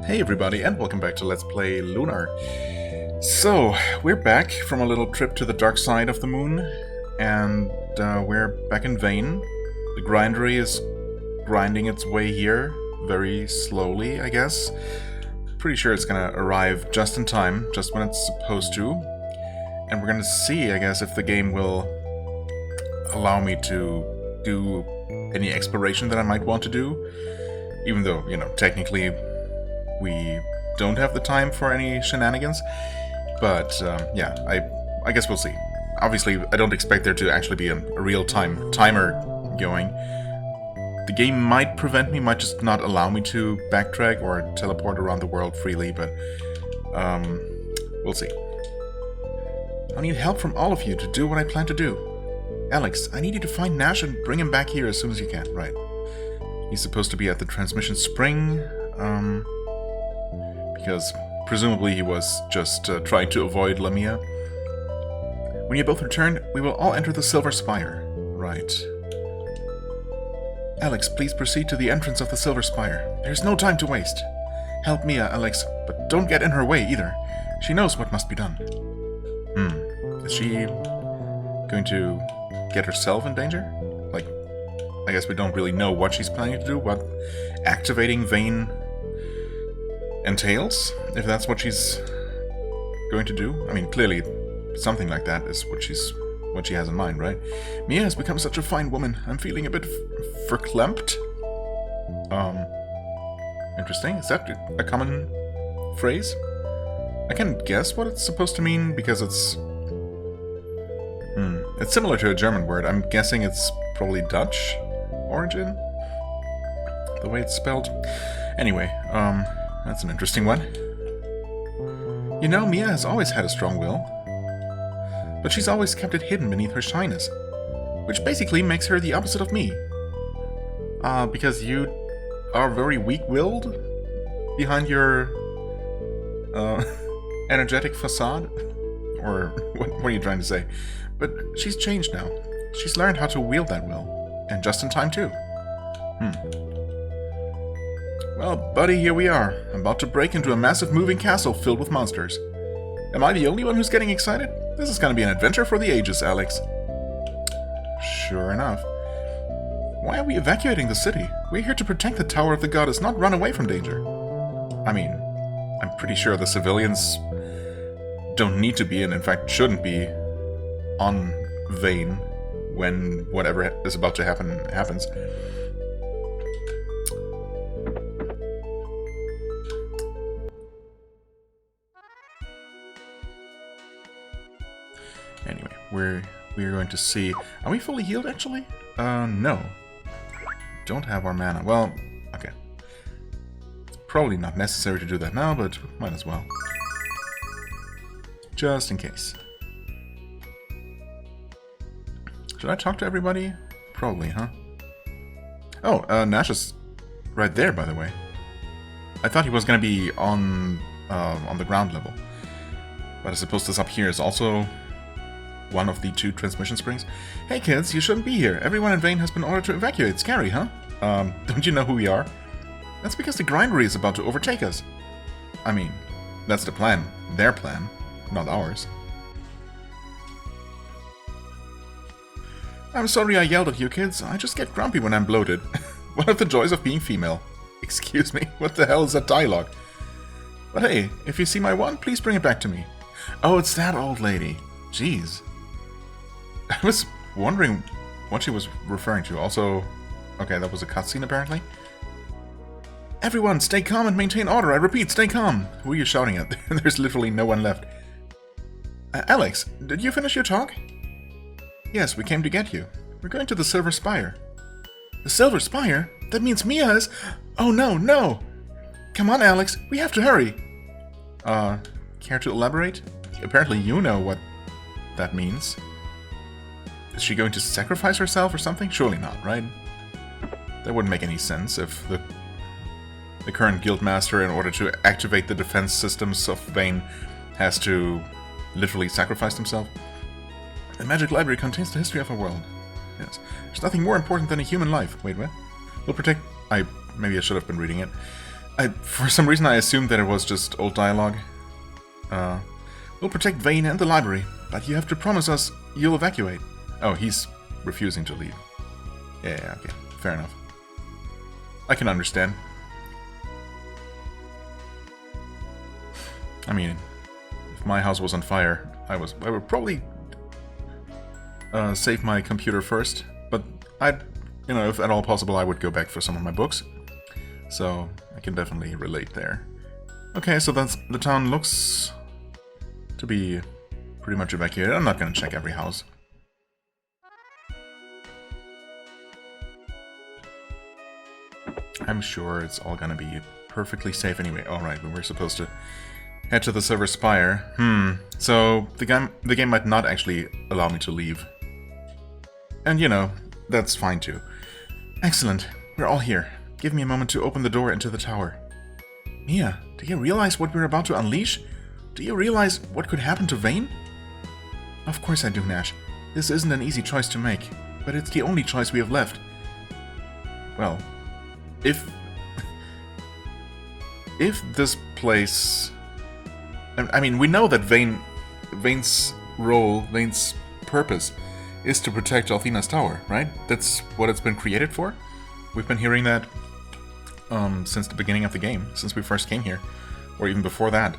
Hey everybody, and welcome back to Let's Play Lunar. So, we're back from a little trip to the dark side of the moon, and we're back in Vane. The grindery is grinding its way here, very slowly, I guess. Pretty sure it's gonna arrive just in time, just when it's supposed to. And we're gonna see, I guess, if the game will allow me to do any exploration that I might want to do. Even though, you know, technically we don't have the time for any shenanigans. But, yeah, I guess we'll see. Obviously, I don't expect there to actually be a real-time timer going. The game might prevent me, might just not allow me to backtrack or teleport around the world freely, but we'll see. I need help from all of you to do what I plan to do. Alex, I need you to find Nash and bring him back here as soon as you can. Right. He's supposed to be at the transmission spring, because presumably he was just trying to avoid Lamia. When you both return, we will all enter the Silver Spire. Right. Alex, please proceed to the entrance of the Silver Spire. There's no time to waste. Help Mia, Alex, but don't get in her way either. She knows what must be done. Is she going to get herself in danger? Like, I guess we don't really know what she's planning to do, what activating Vane entails, if that's what she's going to do. I mean, clearly something like that is what she has in mind, right? Mia has become such a fine woman. I'm feeling a bit verklempt. Interesting. Is that a common phrase? I can guess what it's supposed to mean because it's similar to a German word. I'm guessing it's probably Dutch origin, the way it's spelled. Anyway, that's an interesting one. You know, Mia has always had a strong will, but she's always kept it hidden beneath her shyness, which basically makes her the opposite of me. Because you are very weak-willed behind your energetic facade? Or what are you trying to say? But she's changed now. She's learned how to wield that will, and just in time too. Well, buddy, here we are, about to break into a massive moving castle filled with monsters. Am I the only one who's getting excited? This is gonna be an adventure for the ages, Alex. Sure enough. Why are we evacuating the city? We're here to protect the Tower of the Goddess, not run away from danger. I mean, I'm pretty sure the civilians don't need to be, and in fact shouldn't be, on Vane when whatever is about to happen happens. Anyway, we're going to see. Are we fully healed actually? No. Don't have our mana. Well, okay. It's probably not necessary to do that now, but might as well. Just in case. Should I talk to everybody? Probably, huh? Oh, Nash is right there, by the way. I thought he was gonna be on the ground level. But I suppose this up here is also one of the two transmission springs. Hey kids, you shouldn't be here. Everyone in Vane has been ordered to evacuate. Scary, huh? Don't you know who we are? That's because the grindery is about to overtake us. I mean, that's the plan. Their plan. Not ours. I'm sorry I yelled at you kids. I just get grumpy when I'm bloated. One of the joys of being female. Excuse me, what the hell is that dialogue? But hey, if you see my wand, please bring it back to me. Oh, it's that old lady. Jeez. I was wondering what she was referring to. Also, okay, that was a cutscene apparently. Everyone, stay calm and maintain order. I repeat, stay calm. Who are you shouting at? There's literally no one left. Alex, did you finish your talk? Yes, we came to get you. We're going to the Silver Spire. The Silver Spire? That means Mia is... Oh no, no! Come on, Alex, we have to hurry! Care to elaborate? Apparently you know what that means. Is she going to sacrifice herself or something? Surely not, right? That wouldn't make any sense if the current guildmaster, in order to activate the defense systems of Vane, has to literally sacrifice himself. The magic library contains the history of our world. Yes. There's nothing more important than a human life. Wait, what? We'll protect... Maybe I should have been reading it. For some reason I assumed that it was just old dialogue. We'll protect Vane and the library, but you have to promise us you'll evacuate. Oh, he's refusing to leave. Yeah, okay. Fair enough. I can understand. I mean, if my house was on fire, I would probably save my computer first, but if at all possible, I would go back for some of my books. So I can definitely relate there. Okay, so the town looks to be pretty much evacuated. I'm not going to check every house. I'm sure it's all going to be perfectly safe anyway. Alright, we were supposed to head to the Silver Spire. So the game might not actually allow me to leave. And that's fine too. Excellent. We're all here. Give me a moment to open the door into the tower. Mia, do you realize what we're about to unleash? Do you realize what could happen to Vane? Of course I do, Nash. This isn't an easy choice to make, but it's the only choice we have left. Well, if this place... I mean, we know that Vane's role, Vane's purpose is to protect Althena's tower, right? That's what it's been created for. We've been hearing that since the beginning of the game, since we first came here, or even before that.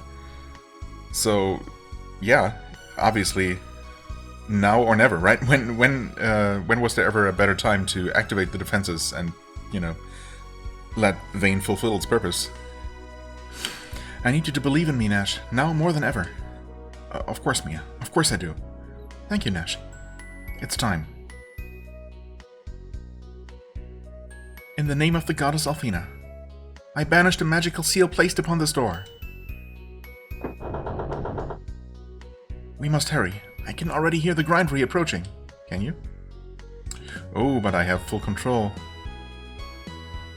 So, yeah, obviously, now or never, right? When was there ever a better time to activate the defenses and, let Vane fulfill its purpose? I need you to believe in me, Nash, now more than ever. Of course, Mia. Of course I do. Thank you, Nash. It's time. In the name of the goddess Althena, I banish the magical seal placed upon this door. We must hurry. I can already hear the grindery approaching. Can you? Oh, but I have full control.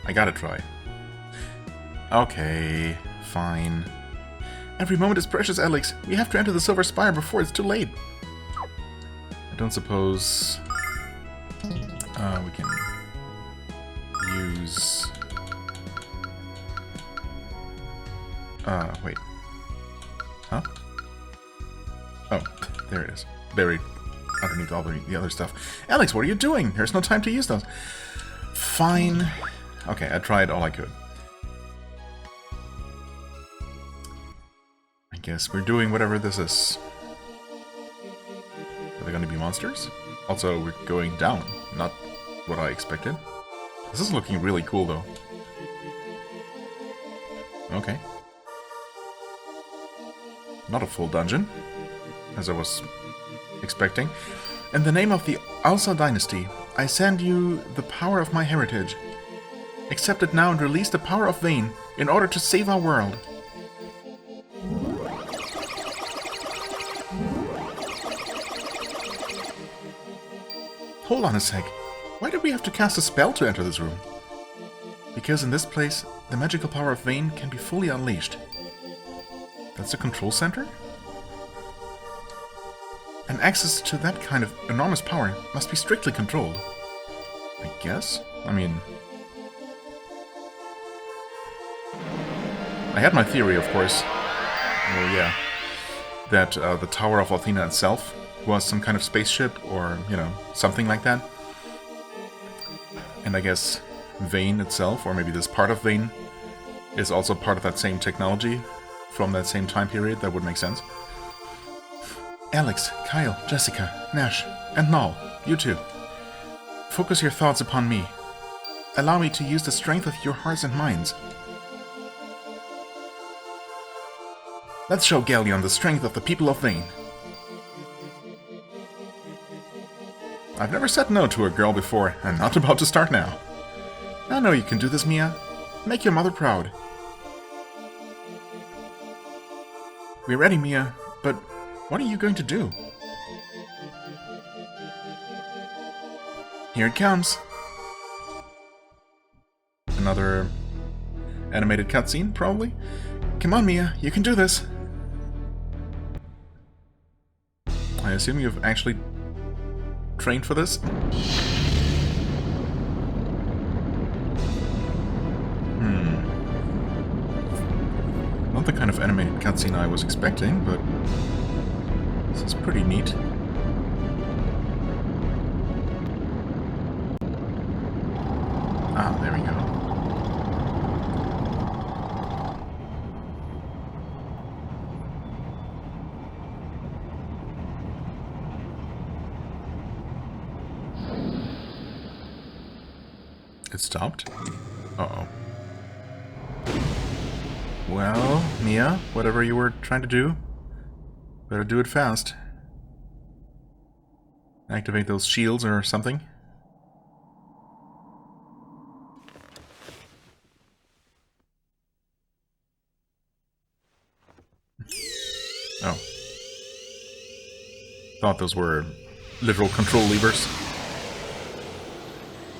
I gotta try. Okay, fine. Every moment is precious, Alex. We have to enter the Silver Spire before it's too late. I don't suppose... we can... use... wait. Huh? Oh, there it is. Buried underneath all the other stuff. Alex, what are you doing? There's no time to use those. Fine. Okay, I tried all I could. I guess we're doing whatever this is. Are they going to be monsters? Also, we're going down. Not what I expected. This is looking really cool, though. Okay. Not a full dungeon, as I was expecting. In the name of the Alsa dynasty, I send you the power of my heritage. Accept it now and release the power of Vane in order to save our world. Hold on a sec. Why did we have to cast a spell to enter this room? Because in this place, the magical power of Vane can be fully unleashed. That's a control center? And access to that kind of enormous power must be strictly controlled. I guess? I mean... I had my theory, of course. Well, yeah. That the Tower of Althena itself was some kind of spaceship, or, something like that. And I guess Vane itself, or maybe this part of Vane, is also part of that same technology from that same time period. That would make sense. Alex, Kyle, Jessica, Nash, and Null, you too. Focus your thoughts upon me. Allow me to use the strength of your hearts and minds. Let's show Ghaleon the strength of the people of Vane. I've never said no to a girl before, and not about to start now. I know you can do this, Mia. Make your mother proud. We're ready, Mia, but what are you going to do? Here it comes. Another animated cutscene, probably? Come on, Mia, you can do this. I assume you've actually trained for this? Not the kind of animated cutscene I was expecting, but this is pretty neat. Ah, there we go. It stopped? Uh-oh. Well, Mia, whatever you were trying to do, better do it fast. Activate those shields or something. Oh. Thought those were literal control levers.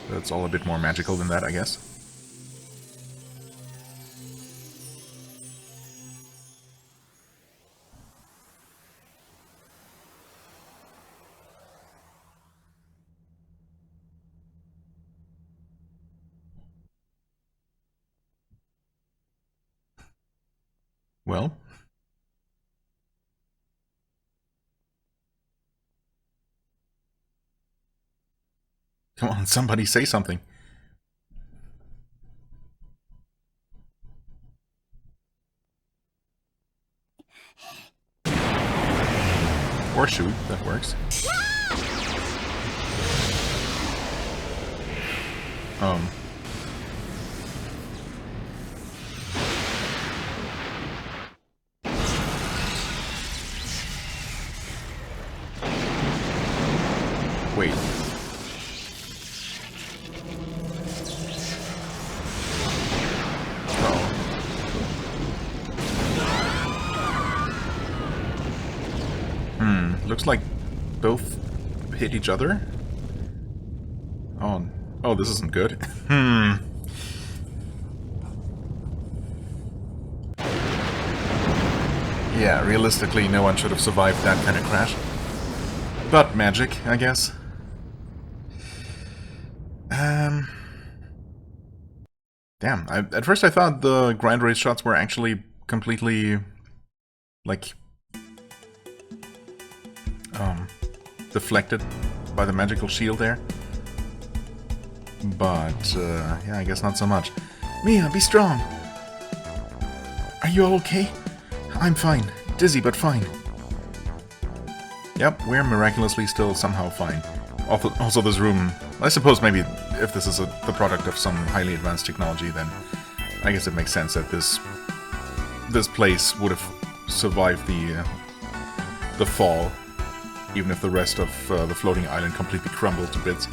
That's all a bit more magical than that, I guess. Well. Come on, somebody say something. Or shoot, that works. Wait. Looks like both hit each other. Oh, this isn't good. Yeah, realistically, no one should have survived that kind of crash. But magic, I guess. Damn, at first I thought the grind rate shots were actually completely, like, deflected by the magical shield there. But, yeah, I guess not so much. Mia, be strong! Are you all okay? I'm fine. Dizzy, but fine. Yep, we're miraculously still somehow fine. Also this room, I suppose maybe if this is the product of some highly advanced technology, then I guess it makes sense that this place would have survived the fall, even if the rest of the floating island completely crumbled to bits.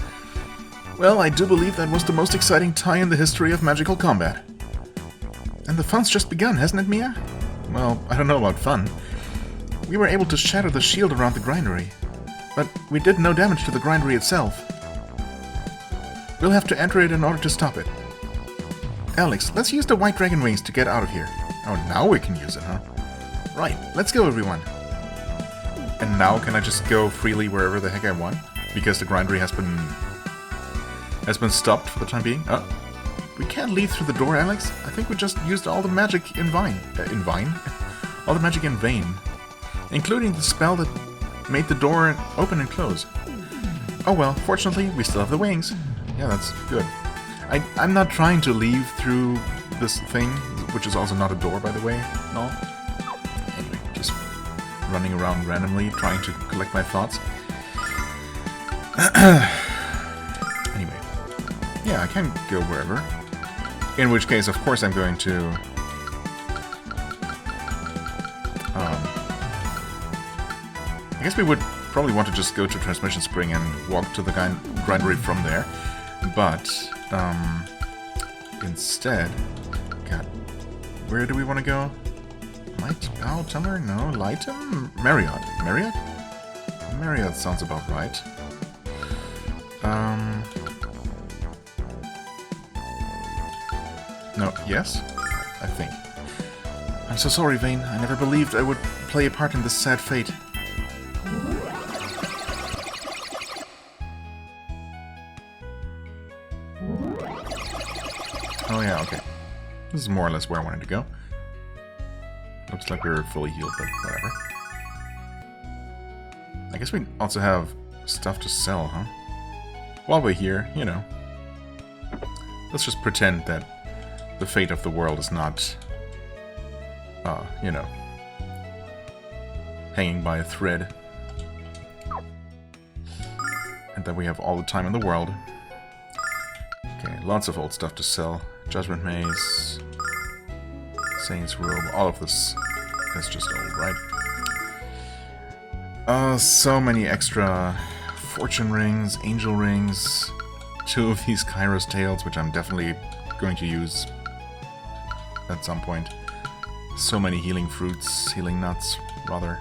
Well, I do believe that was the most exciting tie in the history of magical combat. And the fun's just begun, hasn't it, Mia? Well, I don't know about fun. We were able to shatter the shield around the grindery, but we did no damage to the grindery itself. We'll have to enter it in order to stop it. Alex, let's use the white dragon wings to get out of here. Oh, now we can use it, huh? Right, let's go, everyone. And now can I just go freely wherever the heck I want? Because the grindery has been stopped for the time being? Oh. We can't leave through the door, Alex. I think we just used all the magic in vain. All the magic in vain. Including the spell that made the door open and close. Oh well, fortunately, we still have the wings. Yeah, that's good. I'm not trying to leave through this thing, which is also not a door, by the way, no. Anyway, just running around randomly, trying to collect my thoughts. Anyway. Yeah, I can go wherever. In which case, of course, I'm going to... I guess we would probably want to just go to Transmission Spring and walk to the grindery from there. But, instead... God, where do we want to go? Light? Oh, Tumblr? No, Lightum? Marriott. Marriott? Marriott sounds about right. No, yes? I think. I'm so sorry, Vane. I never believed I would play a part in this sad fate. Oh yeah, okay. This is more or less where I wanted to go. Looks like we're fully healed, but whatever. I guess we also have stuff to sell, huh? While we're here, you know. Let's just pretend that the fate of the world is not, you know, hanging by a thread. And that we have all the time in the world. Okay, lots of old stuff to sell. Judgment Maze, Saints Robe, all of this is just old, right? So many extra fortune rings, angel rings, 2 of these Kairos tails, which I'm definitely going to use at some point. So many healing fruits, healing nuts, rather.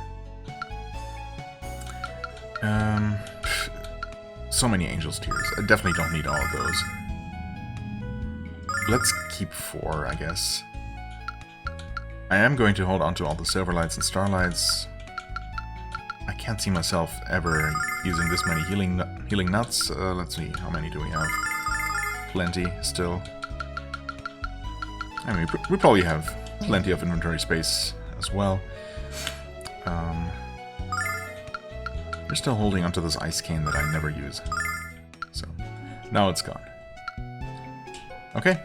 So many Angel's Tears. I definitely don't need all of those. Let's keep 4, I guess. I am going to hold on to all the Silverlights and Starlights. I can't see myself ever using this many healing nuts. Let's see, how many do we have? Plenty, still. I mean, we probably have plenty of inventory space as well. We're still holding onto this ice cane that I never use. So, now it's gone. Okay.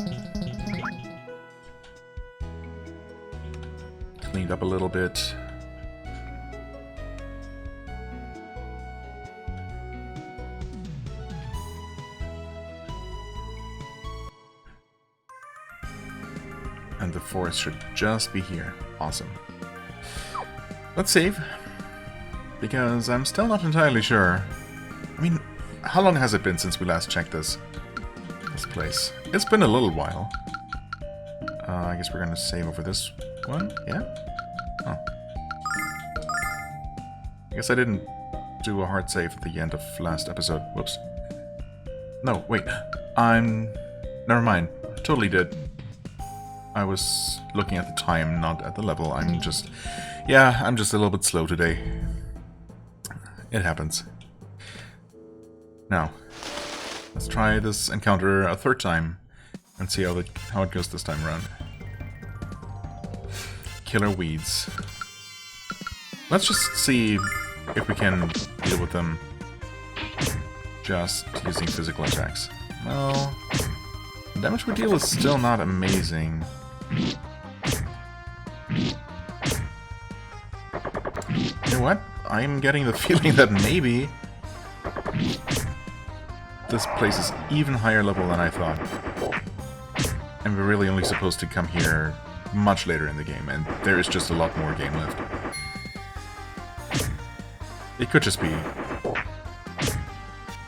Cleaned up a little bit. And the forest should just be here. Awesome. Let's save. Because I'm still not entirely sure. I mean, how long has it been since we last checked this place? It's been a little while. I guess we're gonna save over this one. Yeah? Oh. I guess I didn't do a hard save at the end of last episode. Whoops. No, wait. Never mind. Totally did. I was looking at the time, not at the level. I'm just a little bit slow today. It happens. Now, let's try this encounter a third time and see how it goes this time around. Killer weeds. Let's just see if we can deal with them just using physical attacks. Well, the damage we deal is still not amazing. You know what? I'm getting the feeling that maybe this place is even higher level than I thought. And we're really only supposed to come here much later in the game, and there is just a lot more game left. It could just be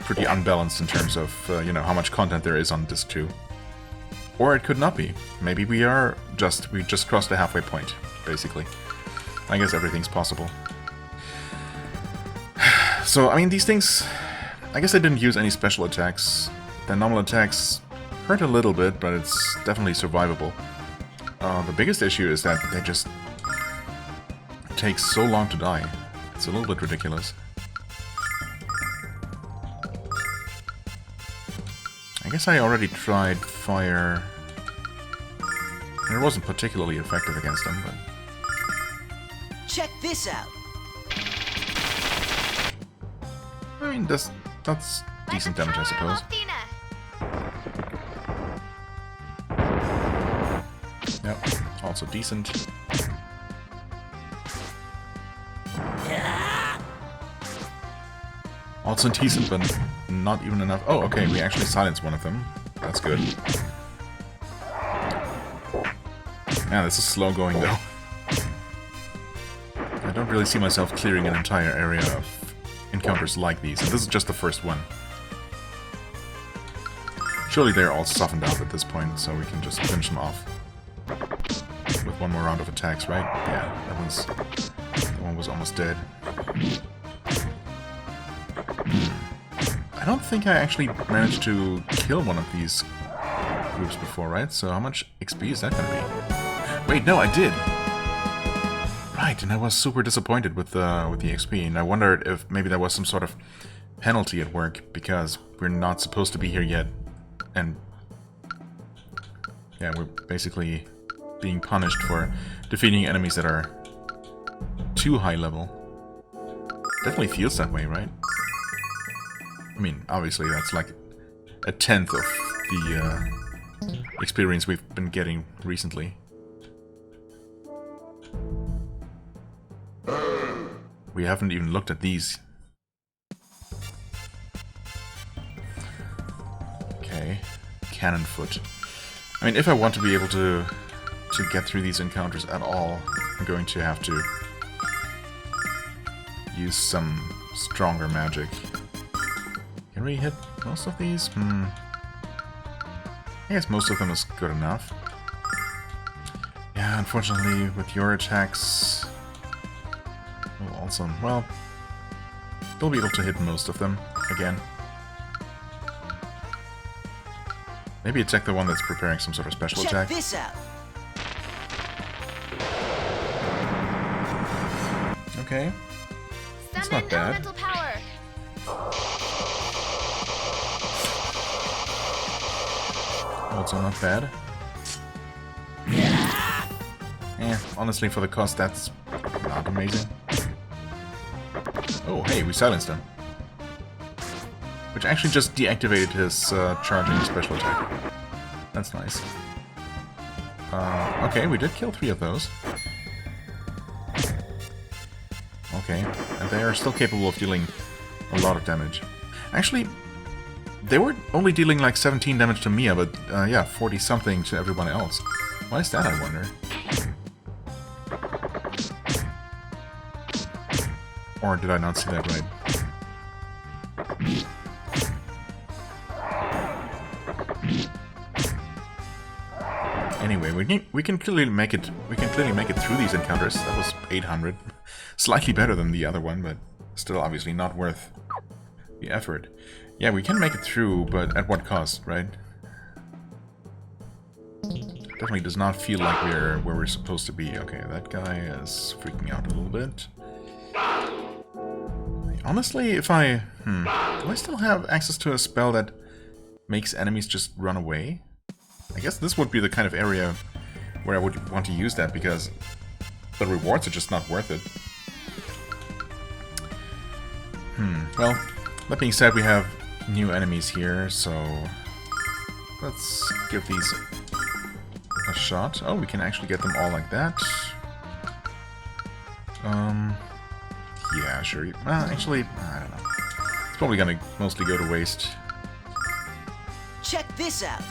pretty unbalanced in terms of, you know, how much content there is on Disc 2. Or it could not be. Maybe we just crossed the halfway point, basically. I guess everything's possible. So, I mean, these things... I guess I didn't use any special attacks. The normal attacks hurt a little bit, but it's definitely survivable. The biggest issue is that they just take so long to die. It's a little bit ridiculous. I guess I already tried fire. And it wasn't particularly effective against them, but... Check this out! I mean, that's decent damage, I suppose. Yep, also decent. Also decent, but not even enough. Oh, okay, we actually silenced one of them. That's good. Yeah, this is slow going, though. I don't really see myself clearing an entire area of encounters like these, and this is just the first one. Surely they're all softened up at this point, so we can just finish them off with one more round of attacks, right? Yeah, that one was almost dead. I don't think I actually managed to kill one of these groups before, right? So how much XP is that gonna be? Wait, no, I did! Right, and I was super disappointed with the XP, and I wondered if maybe there was some sort of penalty at work, because we're not supposed to be here yet, and yeah, we're basically being punished for defeating enemies that are too high level. Definitely feels that way, right? I mean, obviously that's like a tenth of the experience we've been getting recently. We haven't even looked at these. Okay, cannon foot. I mean, if I want to be able to get through these encounters at all, I'm going to have to use some stronger magic. Can we hit most of these? I guess most of them is good enough. Yeah, unfortunately, with your attacks... Well, also, well... They'll be able to hit most of them, again. Maybe attack the one that's preparing some sort of special attack. Check this out. Okay. That's not bad. Also not bad. Honestly, for the cost, that's not amazing. Oh, hey, we silenced him. Which actually just deactivated his charging special attack. That's nice. Okay, we did kill 3 of those. Okay, and they are still capable of dealing a lot of damage. Actually, they were only dealing like 17 damage to Mia, but yeah, 40-something to everyone else. Why is that, I wonder? Or did I not see that right? Anyway, we can clearly make it. We can clearly make it through these encounters. That was 800, slightly better than the other one, but still obviously not worth the effort. Yeah, we can make it through, but at what cost, right? Definitely does not feel like we're where we're supposed to be. Okay, that guy is freaking out a little bit. Honestly, if I... do I still have access to a spell that makes enemies just run away? I guess this would be the kind of area where I would want to use that, because the rewards are just not worth it. Well, that being said, we have new enemies here, so let's give these a shot. Oh, we can actually get them all like that. Yeah, sure. Actually, I don't know. It's probably gonna mostly go to waste. Check this out.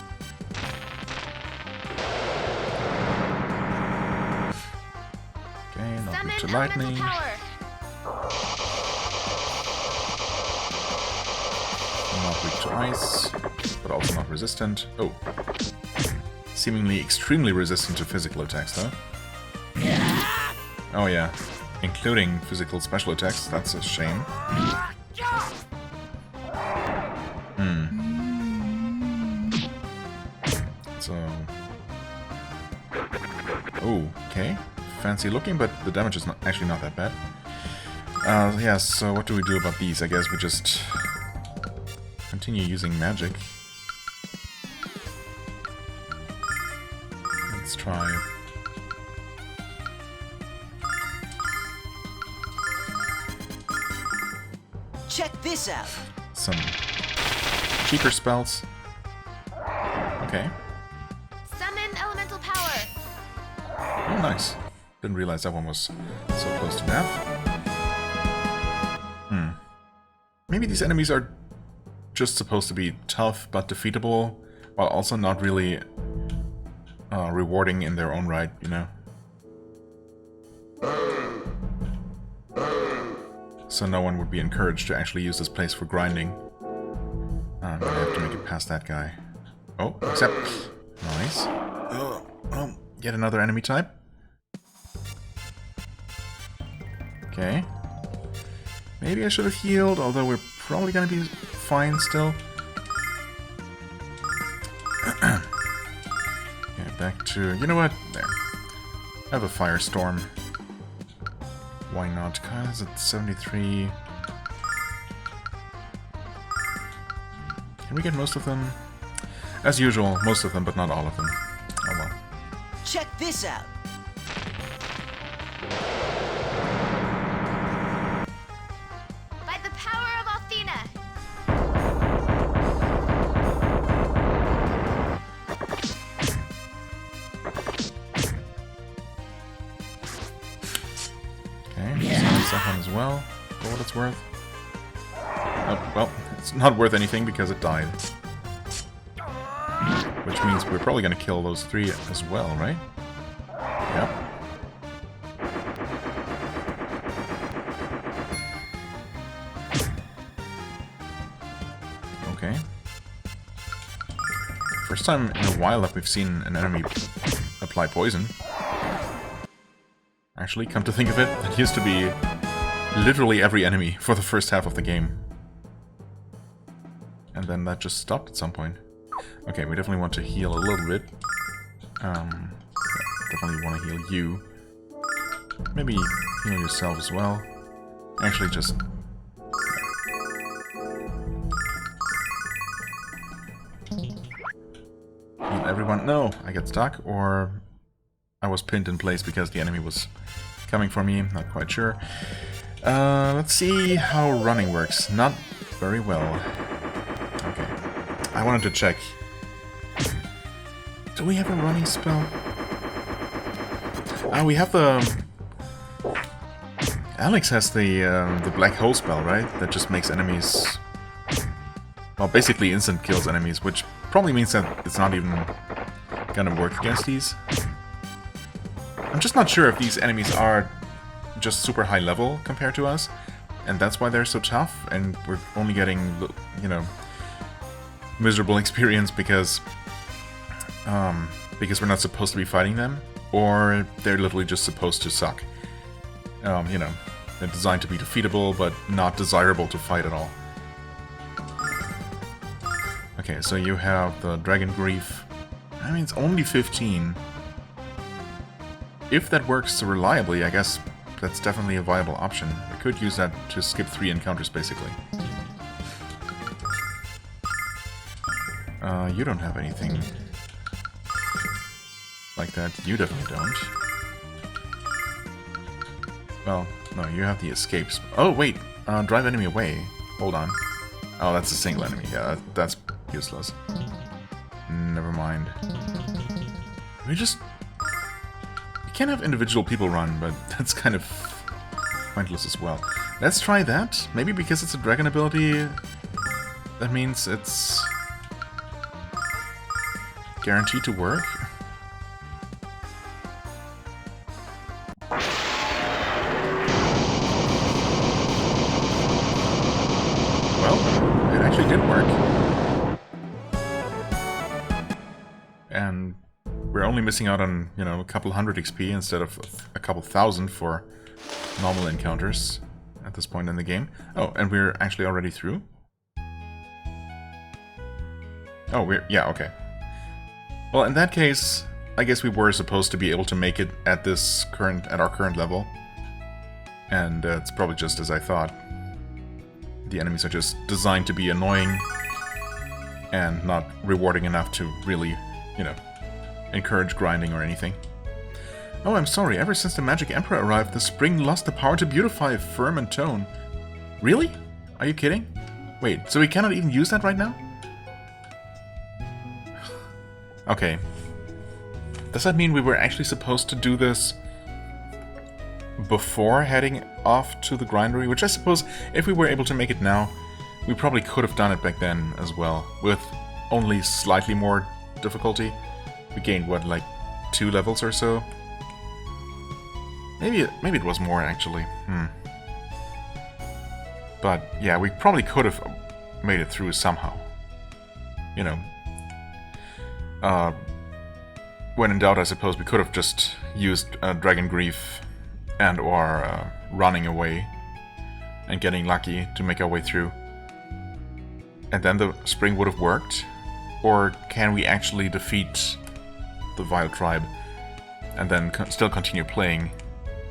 Okay, not weak to lightning. Not weak to ice, but also not resistant. Oh. Seemingly extremely resistant to physical attacks, though. Oh yeah. Including physical special attacks, that's a shame. So... Oh, okay. Fancy looking, but the damage is actually not that bad. Yeah, so what do we do about these? I guess we just continue using magic. Let's try... Check this out. Some cheaper spells. Okay. Summon elemental power. Oh, nice. Didn't realize that one was so close to death. Maybe these enemies are just supposed to be tough but defeatable, while also not really rewarding in their own right, you know? So no one would be encouraged to actually use this place for grinding. I'm gonna have to make it past that guy. Oh, except... Nice. Oh, yet another enemy type. Okay. Maybe I should have healed, although we're probably gonna be fine still. Okay, back to... You know what? There. I have a firestorm. Why not? Guys, at 73. Can we get most of them? As usual, most of them, but not all of them. Oh well. Check this out. By the power of Athena. Okay, so that one as well, for what it's worth. Oh, well, it's not worth anything because it died. Which means we're probably going to kill those 3 as well, right? Yep. Okay. First time in a while that we've seen an enemy apply poison. Actually, come to think of it, that used to be literally every enemy for the first half of the game. And then that just stopped at some point. Okay, we definitely want to heal a little bit. Definitely want to heal you. Maybe heal yourself as well. Actually, just... heal everyone. No, I get stuck, or I was pinned in place because the enemy was coming for me. Not quite sure. Let's see how running works. Not very well. Okay. I wanted to check. Do we have a running spell? Ah, we have the... Alex has the black hole spell, right? That just makes enemies... well, basically instant kills enemies, which probably means that it's not even gonna work against these. I'm just not sure if these enemies are just super high level compared to us, and that's why they're so tough, and we're only getting, you know, miserable experience because we're not supposed to be fighting them, or they're literally just supposed to suck. You know, they're designed to be defeatable, but not desirable to fight at all. Okay, so you have the Dragon Grief. I mean, it's only 15. If that works reliably, I guess that's definitely a viable option. We could use that to skip 3 encounters, basically. You don't have anything like that. You definitely don't. Well, no, you have the escapes. Oh, wait! Drive enemy away. Hold on. Oh, that's a single enemy. Yeah, that's useless. Never mind. We can't have individual people run, but that's kind of pointless as well. Let's try that. Maybe because it's a dragon ability, that means it's guaranteed to work. Well, it actually did work. And we're only missing out on, you know, a couple hundred XP instead of a couple thousand for normal encounters at this point in the game. Oh, and we're actually already through? Oh, yeah, okay. Well, in that case, I guess we were supposed to be able to make it at our current level. And it's probably just as I thought. The enemies are just designed to be annoying and not rewarding enough to really, you know, encourage grinding or anything. Oh, I'm sorry, ever since the Magic Emperor arrived, the spring lost the power to beautify, firm, and tone. Really? Are you kidding? Wait, so we cannot even use that right now? Okay. Does that mean we were actually supposed to do this before heading off to the grindery? Which I suppose, if we were able to make it now, we probably could have done it back then as well, with only slightly more difficulty. We gained, what, like 2 levels or so? Maybe it was more, actually. But, yeah, we probably could have made it through somehow. You know. When in doubt, I suppose we could have just used Dragon Grief and or running away and getting lucky to make our way through. And then the spring would have worked? Or can we actually defeat the Vile Tribe and then still continue playing?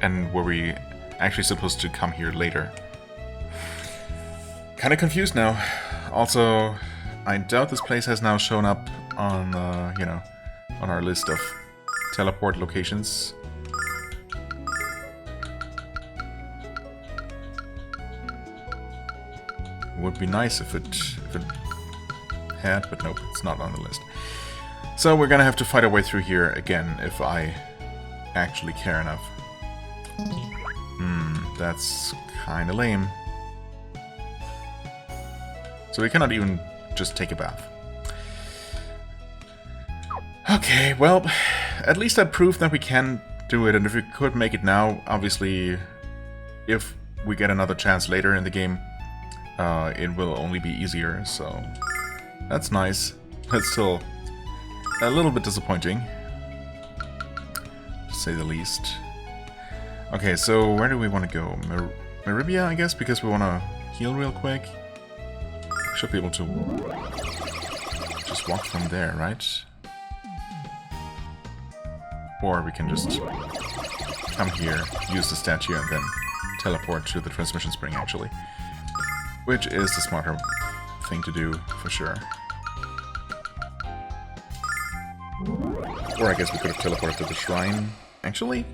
And were we actually supposed to come here later? Kinda confused now. Also, I doubt this place has now shown up on, you know, on our list of teleport locations. Would be nice if it had, but nope, it's not on the list. So we're gonna have to fight our way through here again if I actually care enough. That's kinda lame. So we cannot even just take a bath. Okay, well, at least that proved that we can do it, and if we could make it now, obviously, if we get another chance later in the game, it will only be easier, so that's nice. That's still a little bit disappointing, to say the least. Okay, so where do we want to go? Meribia, I guess, because we want to heal real quick. Should be able to just walk from there, right? Or we can just come here, use the statue, and then teleport to the transmission spring, actually. Which is the smarter thing to do, for sure. Or I guess we could have teleported to the shrine. Actually?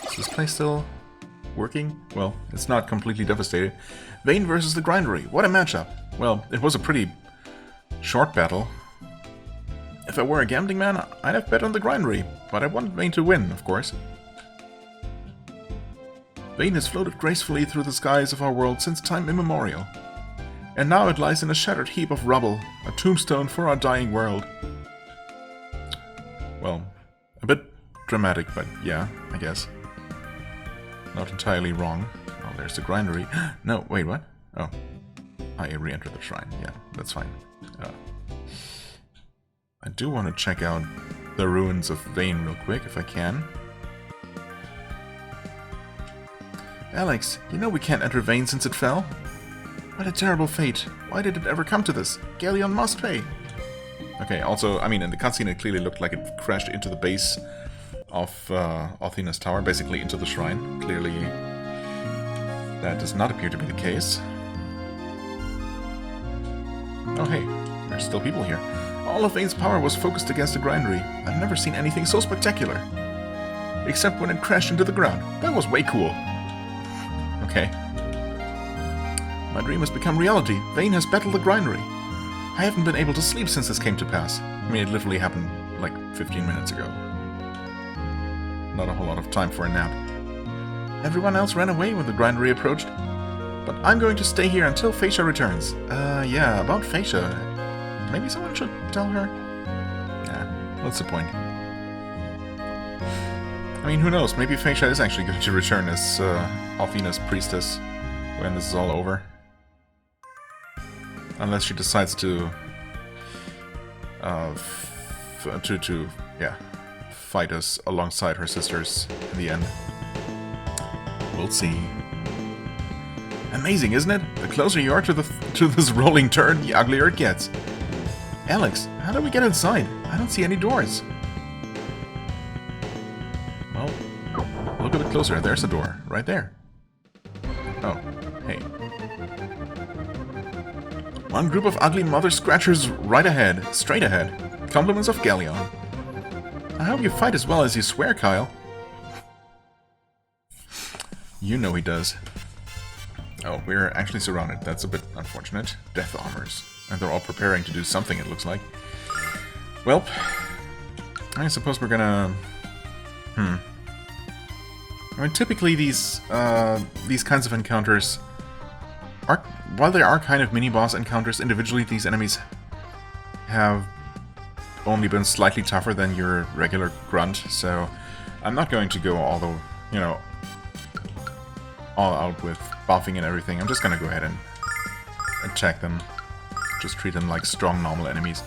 Is this place still working? Well, it's not completely devastated. Vayne versus the Grindery. What a matchup! Well, it was a pretty short battle. If I were a gambling man, I'd have bet on the Grindery, but I want Vayne to win, of course. Vayne has floated gracefully through the skies of our world since time immemorial. And now it lies in a shattered heap of rubble, a tombstone for our dying world. Well, a bit dramatic, but yeah, I guess. Not entirely wrong. Oh, there's the Grindery. No, wait, what? Oh, I re-entered the shrine. Yeah, that's fine. I do want to check out the ruins of Vayne real quick, if I can. Alex, you know we can't enter Vayne since it fell? What a terrible fate. Why did it ever come to this? Ghaleon must pay. Okay, also, I mean, in the cutscene it clearly looked like it crashed into the base of Athena's tower, basically into the shrine. Clearly, that does not appear to be the case. Oh hey, there's still people here. All of Vayne's power was focused against the Grindery. I've never seen anything so spectacular. Except when it crashed into the ground. That was way cool. Okay. My dream has become reality. Vayne has battled the Grindery. I haven't been able to sleep since this came to pass. I mean, it literally happened like 15 minutes ago. Not a whole lot of time for a nap. Everyone else ran away when the Grindery approached. But I'm going to stay here until Facia returns. Yeah, about Facia. Maybe someone should tell her? Yeah, what's the point? I mean, who knows? Maybe Facia is actually going to return as Athena's priestess when this is all over. Unless she decides to fight us alongside her sisters in the end. We'll see. Amazing, isn't it? The closer you are to this rolling turn, the uglier it gets. Alex, how do we get inside? I don't see any doors. Well, look a bit closer. There's a door, right there. Oh, hey. One group of ugly mother scratchers right ahead, straight ahead. Compliments of Ghaleon. I hope you fight as well as you swear, Kyle. You know he does. Oh, we're actually surrounded. That's a bit unfortunate. Death armors. And they're all preparing to do something, it looks like. Well, I suppose we're gonna... I mean, typically these kinds of encounters are... While they are kind of mini-boss encounters, individually these enemies have only been slightly tougher than your regular grunt, so I'm not going to go all the, you know, all out with buffing and everything. I'm just gonna go ahead and attack them. Just treat them like strong, normal enemies.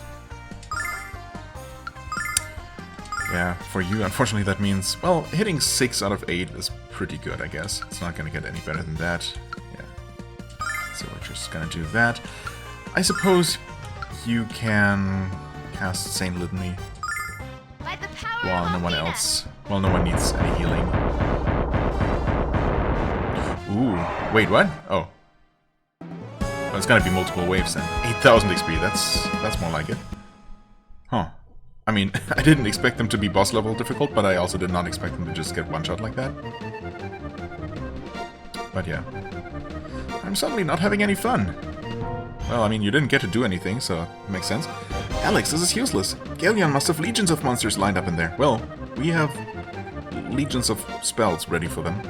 Yeah, for you, unfortunately, that means, well, hitting 6 out of 8 is pretty good, I guess. It's not gonna get any better than that. Yeah. So we're just gonna do that. I suppose you can cast Saint Litany By the power while of no one Athena. else, while no one needs any healing. Ooh, wait, what? Oh. Well, it's gonna be multiple waves then. 8,000 XP, that's more like it. I mean, I didn't expect them to be boss level difficult, but I also did not expect them to just get one shot like that. But yeah. I'm suddenly not having any fun. Well, I mean, you didn't get to do anything, so it makes sense. Alex, this is useless. Ghaleon must have legions of monsters lined up in there. Well, we have legions of spells ready for them.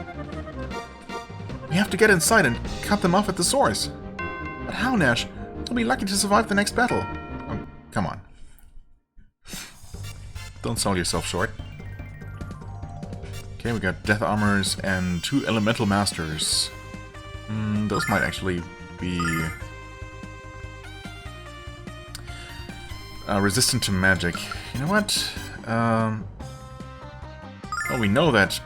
We have to get inside and cut them off at the source. But how, Nash? We'll be lucky to survive the next battle. Oh, come on. Don't sell yourself short. Okay, we got Death Armors and 2 Elemental Masters. Those might actually be... resistant to magic. You know what? Well, we know that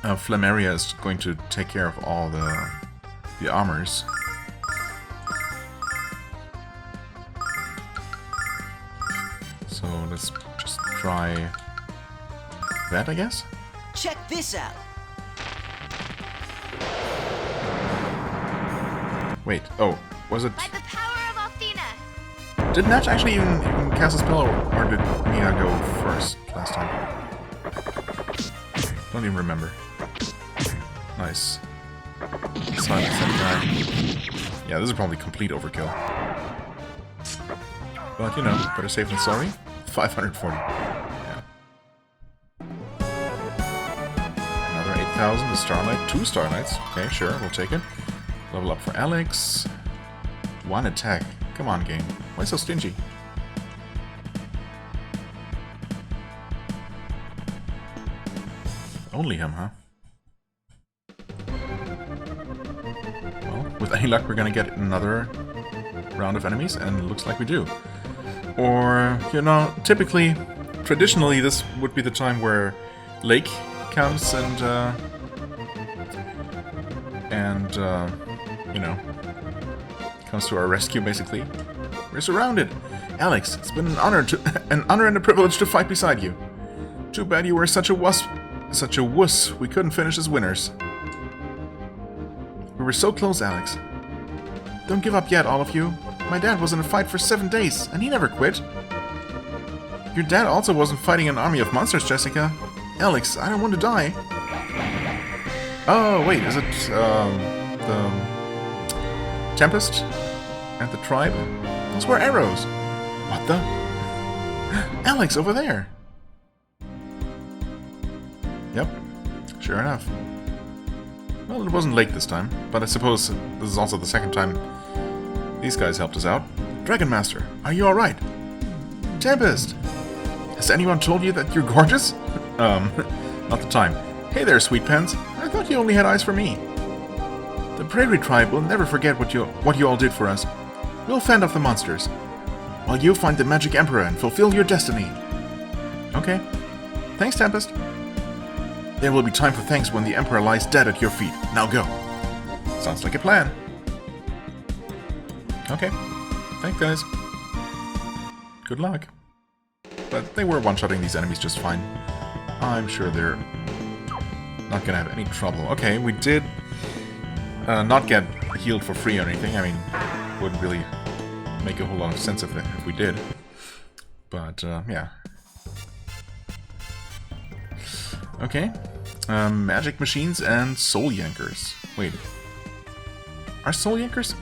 Flammaria is going to take care of all the armors. So let's just try that, I guess? Check this out. Wait, oh, was it... By the power of Athena. Did Natch actually even cast a spell, or did Mia go first last time? Don't even remember. Nice. Silence that guy. Yeah, this is probably complete overkill. But, you know, better safe than sorry. 540. Yeah. Another 8,000 to Starlight. 2 Starlights. Okay, sure, we'll take it. Level up for Alex. 1 attack. Come on, game. Why so stingy? Only him, huh? Well, with any luck, we're gonna get another round of enemies, and it looks like we do. Or, you know, typically, traditionally, this would be the time where Lake comes and you know, comes to our rescue, basically. We're surrounded! Alex, it's been an honor and a privilege to fight beside you. Too bad you were such a wuss, we couldn't finish as winners. We were so close, Alex. Don't give up yet, all of you. My dad was in a fight for 7 days, and he never quit. Your dad also wasn't fighting an army of monsters, Jessica. Alex, I don't want to die. Oh, wait, is it, the Tempest? At the tribe? Those were arrows. What the? Alex, over there! Yep, sure enough. Well, it wasn't Lake this time, but I suppose this is also the second time these guys helped us out. Dragon Master, are you alright? Tempest! Has anyone told you that you're gorgeous? Not the time. Hey there, Sweet Pants. I thought you only had eyes for me. The Prairie Tribe will never forget what you all did for us. We'll fend off the monsters, while you find the Magic Emperor and fulfill your destiny. Okay. Thanks, Tempest. There will be time for thanks when the Emperor lies dead at your feet. Now go. Sounds like a plan. Okay. Thanks, guys. Good luck. But they were one-shotting these enemies just fine. I'm sure they're not gonna have any trouble. Okay, we did not get healed for free or anything. I mean, wouldn't really make a whole lot of sense if we did. But, yeah. Okay. Magic Machines and Soul Yankers. Wait. Are Soul Yankers?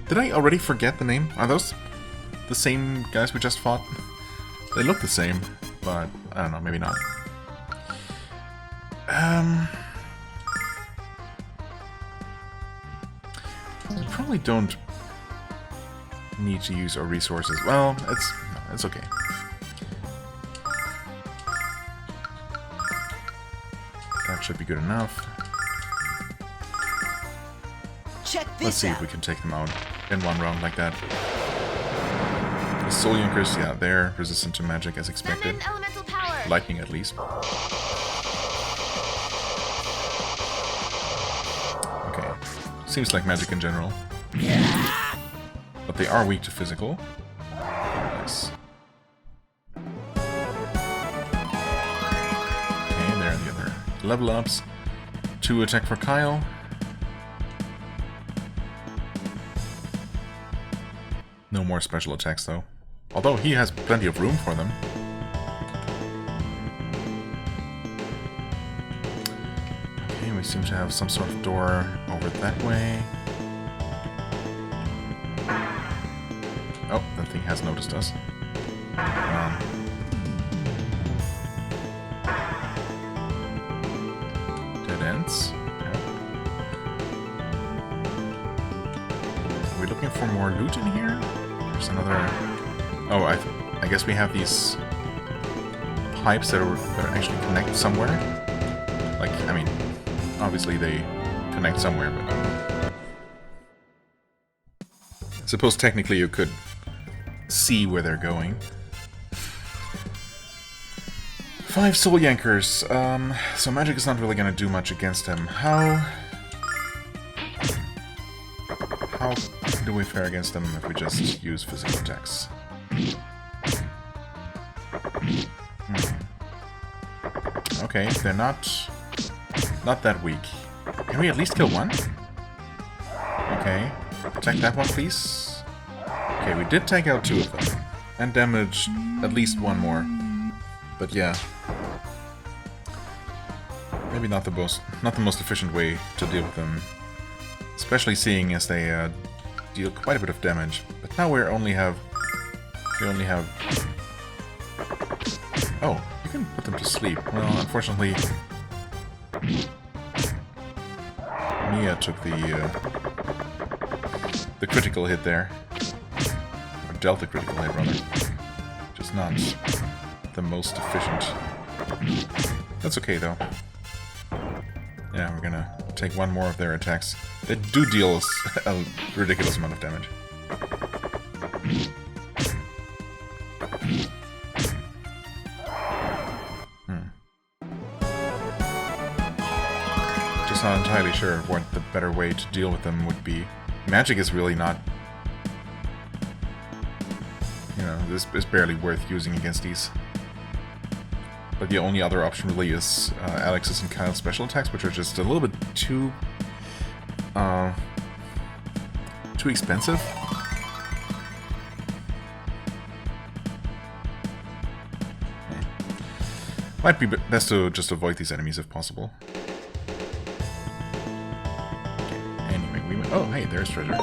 Did I already forget the name? Are those the same guys we just fought? They look the same, but I don't know, maybe not. We probably don't need to use our resources. Well, it's okay. That should be good enough. Check this Let's see out. if we can take them out in one round like that. The Soul Yankers, yeah, they're resistant to magic as expected. Summon elemental power. Lightning, at least. Okay. Seems like magic in general. But they are weak to physical. Nice. Okay, there are the other level ups. 2 attack for Kyle. No more special attacks, though. Although he has plenty of room for them. Okay, we seem to have some sort of door over that way. Oh, that thing has noticed us. Dead ends. Okay. Are we looking for more loot in here? There's another... Oh, I guess we have these pipes that actually connect somewhere. Like, I mean, obviously they connect somewhere, but... I suppose technically you could see where they're going. 5 soul yankers. So magic is not really gonna do much against them. How do we fare against them if we just use physical attacks? Okay, they're not that weak. Can we at least kill one? Okay, attack that one, please. Okay, we did take out 2 of them and damaged at least 1 more. But yeah, maybe not the most efficient way to deal with them, especially seeing as they deal quite a bit of damage. But now we only have. Oh, you can put them to sleep. Well, unfortunately, Mia took the critical hit there, or dealt the critical hit rather. Just not the most efficient. That's okay though. Yeah, we're gonna take 1 more of their attacks. They do deal a ridiculous amount of damage. Just not entirely sure what the better way to deal with them would be. Magic is really not... You know, this is barely worth using against these. But the only other option really is Alex's and Kyle's special attacks, which are just a little bit too expensive. Might be best to just avoid these enemies if possible. Okay, anyway, oh hey, there's treasure.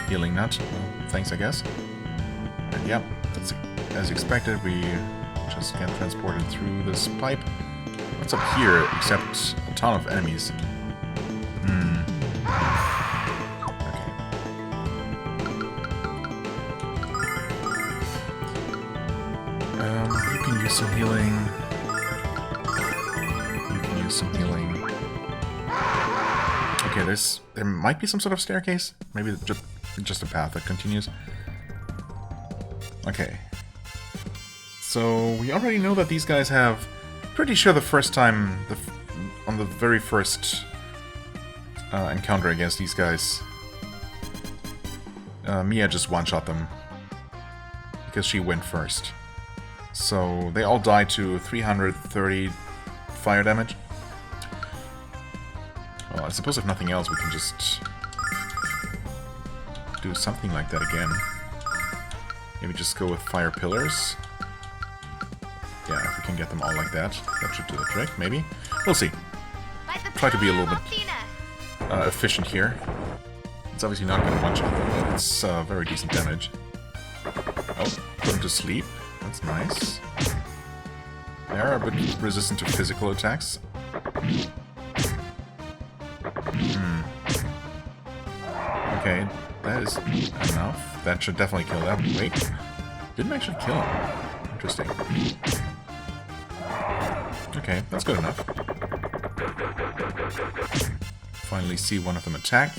Healing nut. Well, thanks, I guess. And yeah, that's as expected. We just get transported through this pipe. What's up here except a ton of enemies? Okay. You can use some healing. You can use some healing. Okay, there might be some sort of staircase. Maybe just a path that continues. Okay. So we already know that these guys have, pretty sure the first time, on the very first encounter against these guys, Mia just one-shot them because she went first. So they all died to 330 fire damage. Well, I suppose if nothing else, we can just do something like that again. Maybe just go with fire pillars. Yeah, if we can get them all like that, that should do the trick, maybe. We'll see. Try to be a little bit efficient here. It's obviously not going to one-shot them, but it's very decent damage. Oh, put them to sleep. That's nice. They are a bit resistant to physical attacks. Okay, that is enough. That should definitely kill that. Wait, didn't actually kill him. Interesting. Okay, that's good enough. Finally see one of them attack.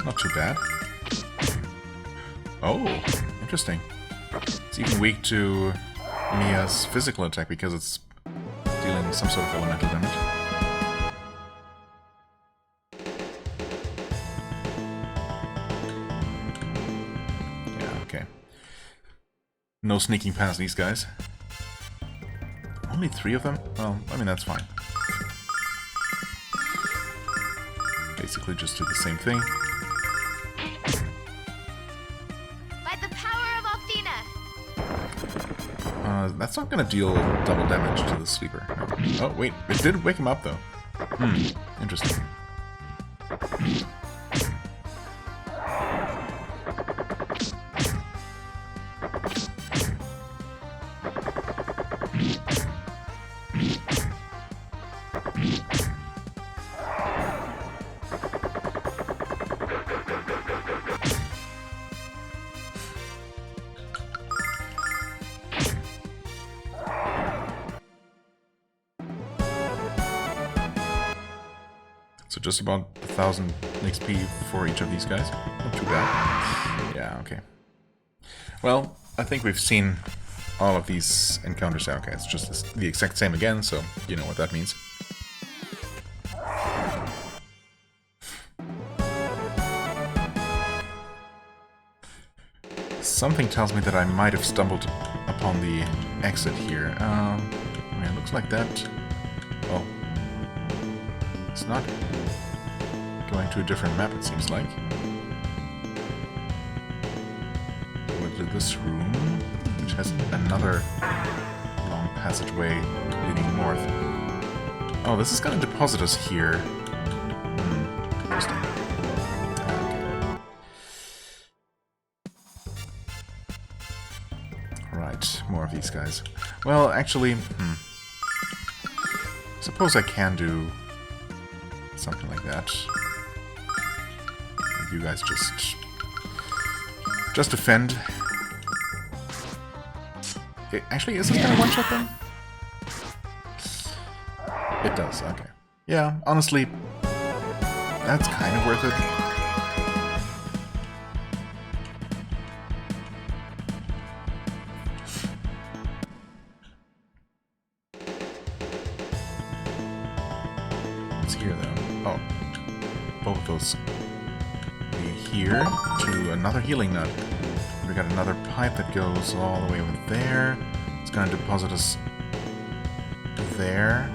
Not too bad. Oh, interesting. It's even weak to Mia's physical attack because it's dealing some sort of elemental damage. Yeah, okay. No sneaking past these guys. Only 3 of them? Well, I mean, that's fine. Basically just do the same thing. By the power of Athena! That's not gonna deal double damage to the sleeper. No. Oh, wait. It did wake him up, though. Interesting. So just about 1,000 XP for each of these guys. Not too bad. Yeah, okay. Well, I think we've seen all of these encounters. Okay, it's just the exact same again, so you know what that means. Something tells me that I might have stumbled upon the exit here. I mean, it looks like that. Oh. It's not going to a different map, it seems like. Go into this room, which has another long passageway leading north. Oh, this is going to deposit us here. Interesting. Okay. Right, more of these guys. Well, actually, suppose I can do something like that. And you guys just defend. Okay, actually, is this gonna one-shot them? It does, okay. Yeah, honestly, that's kind of worth it. What's here, though? Oh, both of those lead here to another healing nut. We got another pipe that goes all the way over there. It's gonna deposit us there.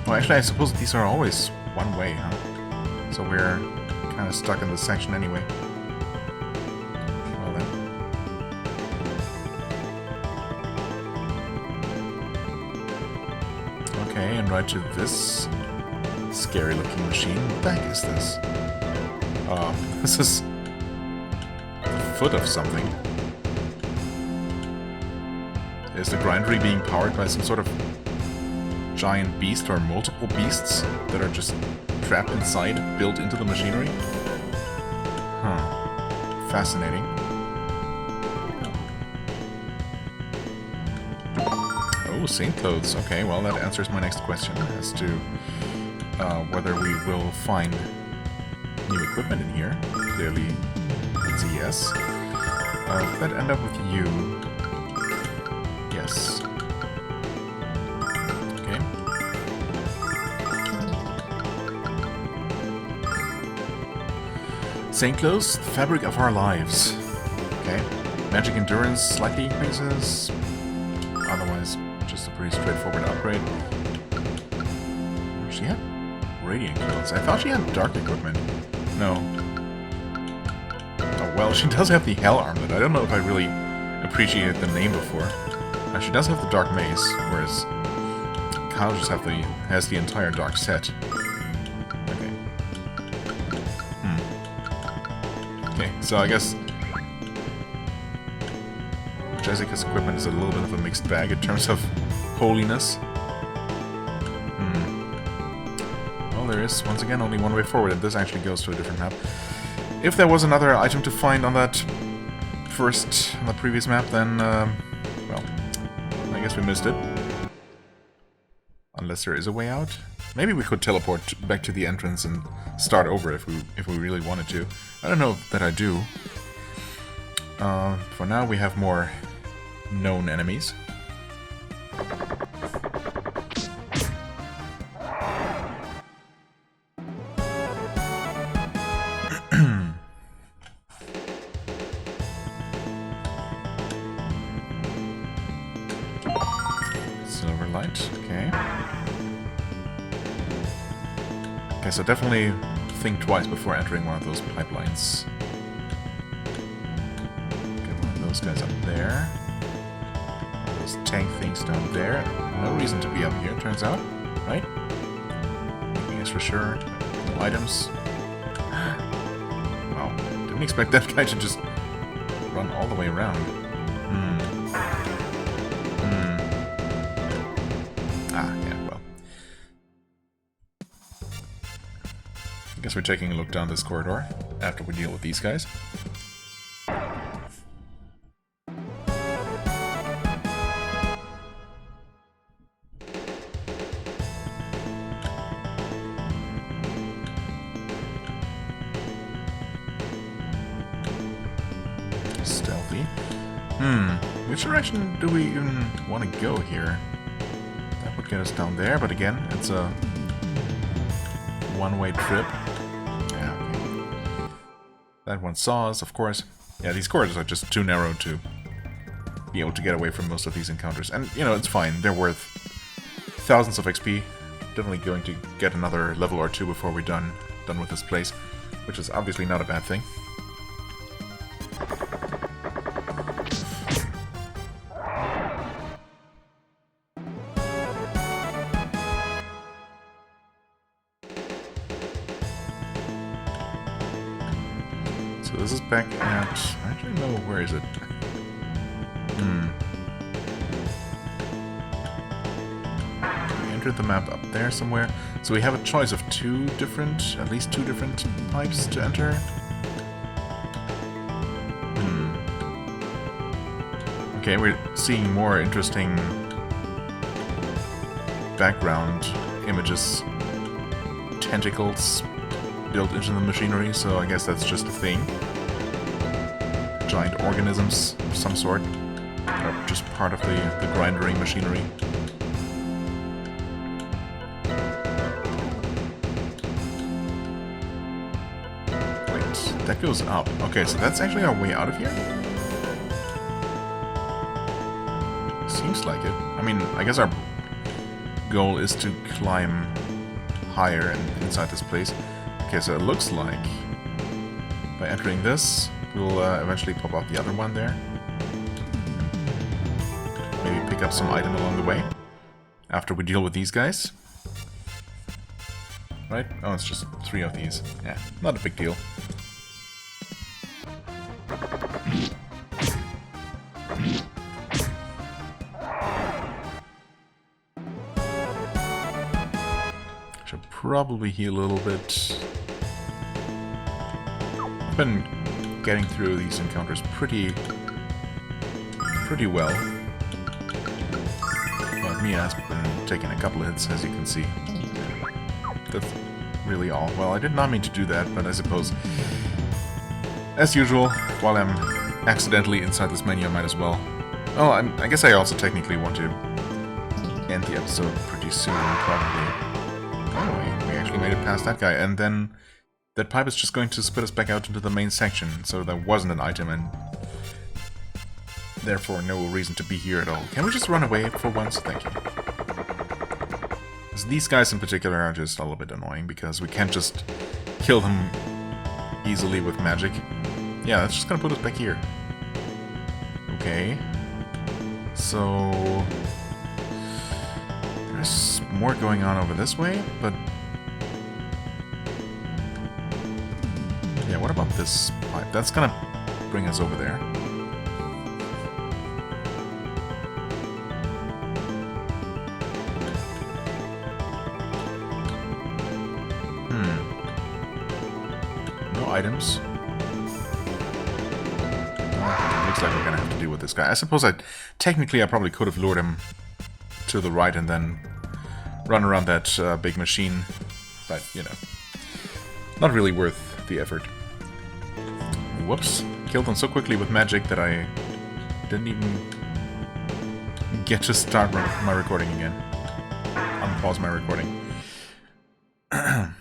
Well, actually, I suppose these are always one way, huh? So we're kind of stuck in this section anyway. Well then. Okay, and right to this scary looking machine. What the heck is this? Oh, this is the foot of something. Is the grindery being powered by some sort of giant beast or multiple beasts that are just trapped inside, built into the machinery? Huh. Fascinating. Oh, Saint clothes. Okay, well that answers my next question as to whether we will find new equipment in here. Clearly, it's a yes. Let's end up with you. Yes. Okay. Saint clothes, the fabric of our lives. Okay. Magic endurance slightly increases. Otherwise, just a pretty straightforward upgrade. She had radiant clothes. I thought she had dark equipment. No. Oh, well, she does have the Hell Armlet. I don't know if I really appreciated the name before. She does have the Dark Mace, whereas Kyle just has the entire Dark set. Okay. Okay, so I guess Jessica's equipment is a little bit of a mixed bag in terms of holiness. Well, there is, once again, only one way forward, and this actually goes to a different map. If there was another item to find on that on the previous map, then, well, I guess we missed it. Unless there is a way out. Maybe we could teleport back to the entrance and start over if we really wanted to. I don't know that I do. For now, we have more known enemies. Okay. Okay, so definitely think twice before entering one of those pipelines. Get one of those guys up there. those tank things down there. No reason to be up here, turns out. Right? Yes, for sure. No items. Wow. Didn't expect that guy to just run all the way around. Ah, yeah, well. I guess we're taking a look down this corridor after we deal with these guys. Stealthy. Which direction do we even want to go here? That would get us down there, but again, it's a one-way trip. Yeah, okay. That one saw us, of course. Yeah, these corridors are just too narrow to be able to get away from most of these encounters. And, you know, it's fine. They're worth thousands of XP. Definitely going to get another level or two before we're done with this place, which is obviously not a bad thing. So this is back at... I actually know, where is it? We entered the map up there somewhere. So we have a choice of at least two different pipes to enter. Okay, we're seeing more interesting background images. Tentacles built into the machinery, so I guess that's just a thing. Giant organisms of some sort, or just part of the grinding machinery. Wait, that goes up. Okay, so that's actually our way out of here? Seems like it. I mean, I guess our goal is to climb higher and inside this place. Okay, so it looks like by entering this, we'll eventually pop out the other one there. Maybe pick up some item along the way after we deal with these guys. Right? Oh, it's just 3 of these. Yeah, not a big deal. Should probably heal a little bit. I've been getting through these encounters pretty well. But Mia has been taking a couple of hits, as you can see. That's really all. Well, I did not mean to do that, but I suppose, as usual, while I'm accidentally inside this menu, I might as well. Oh, I guess I also technically want to end the episode pretty soon, probably. Oh, we actually made it past that guy, and then that pipe is just going to spit us back out into the main section, so there wasn't an item, and therefore no reason to be here at all. Can we just run away for once? Thank you. These guys in particular are just a little bit annoying, because we can't just kill them easily with magic. Yeah, that's just gonna put us back here. Okay. So... there's more going on over this way, but... yeah, what about this pipe? That's gonna bring us over there. No items. Looks like we're gonna have to deal with this guy. I suppose technically I probably could have lured him to the right and then run around that big machine, but, you know, not really worth the effort. Whoops. Killed him so quickly with magic that I didn't even get to start my recording again. Unpause my recording. I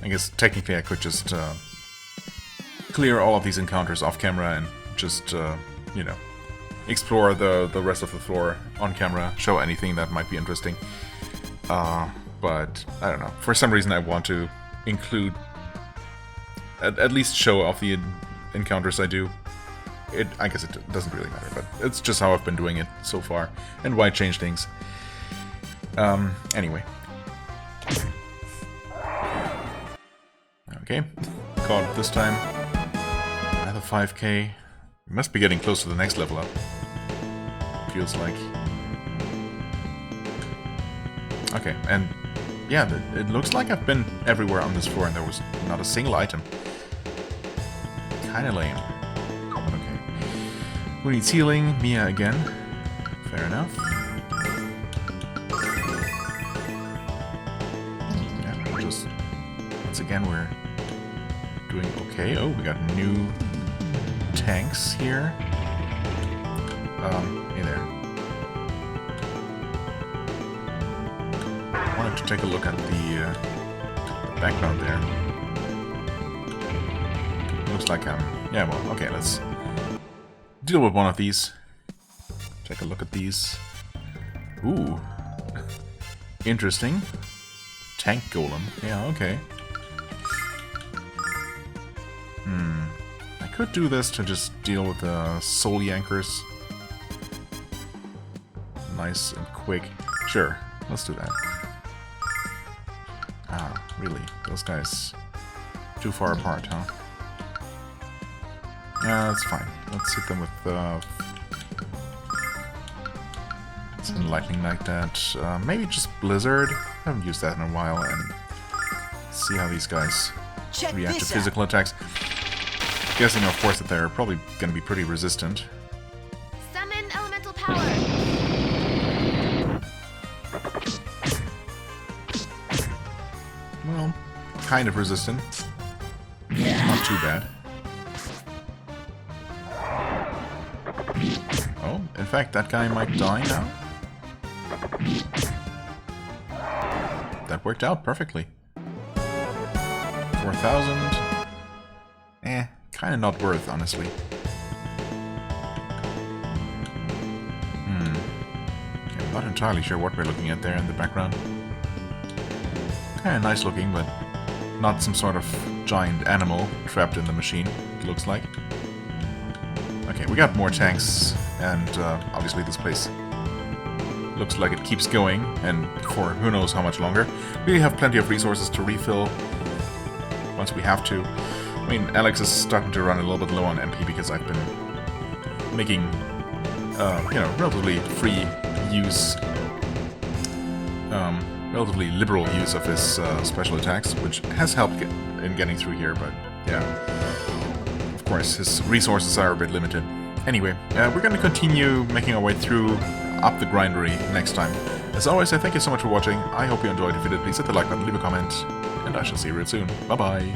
guess technically I could just clear all of these encounters off camera and just, you know, explore the rest of the floor on camera, show anything that might be interesting. But, I don't know, for some reason I want to include, at least show off the encounters I do I guess it doesn't really matter, but it's just how I've been doing it so far, and why change things. Anyway. Okay, caught it this time. Another 5k. We must be getting close to the next level up. Feels like. Okay, and yeah, it looks like I've been everywhere on this floor and there was not a single item. Kinda lame. Okay. Who needs healing? Mia again. Fair enough. Yeah, we're just... Once again, we're doing okay. Oh, we got new tanks here. Hey there. I wanted to take a look at the background there. Looks like yeah, well, okay, let's deal with one of these. Take a look at these. Ooh. Interesting. Tank golem. Yeah, okay. I could do this to just deal with the soul yankers. Nice and quick. Sure, let's do that. Ah, really? Those guys too far apart, huh? That's fine. Let's hit them with some lightning like that. Maybe just Blizzard. I haven't used that in a while, and see how these guys react to physical attacks. Guessing, of course, that they're probably going to be pretty resistant. Summon elemental power. Well, kind of resistant. Not too bad. Oh, in fact, that guy might die now. That worked out perfectly. 4,000. Kind of not worth, honestly. Okay, I'm not entirely sure what we're looking at there in the background. Kind of nice looking, but not some sort of giant animal trapped in the machine, it looks like. Okay, we got more tanks, and obviously this place looks like it keeps going, and for who knows how much longer. We have plenty of resources to refill once we have to. I mean, Alex is starting to run a little bit low on MP because I've been making, you know, relatively free use, relatively liberal use of his special attacks, which has helped in getting through here, but yeah. Of course, his resources are a bit limited. Anyway, we're going to continue making our way through up the grindery next time. As always, I thank you so much for watching. I hope you enjoyed. If you did, please hit the like button, leave a comment, and I shall see you real soon. Bye-bye.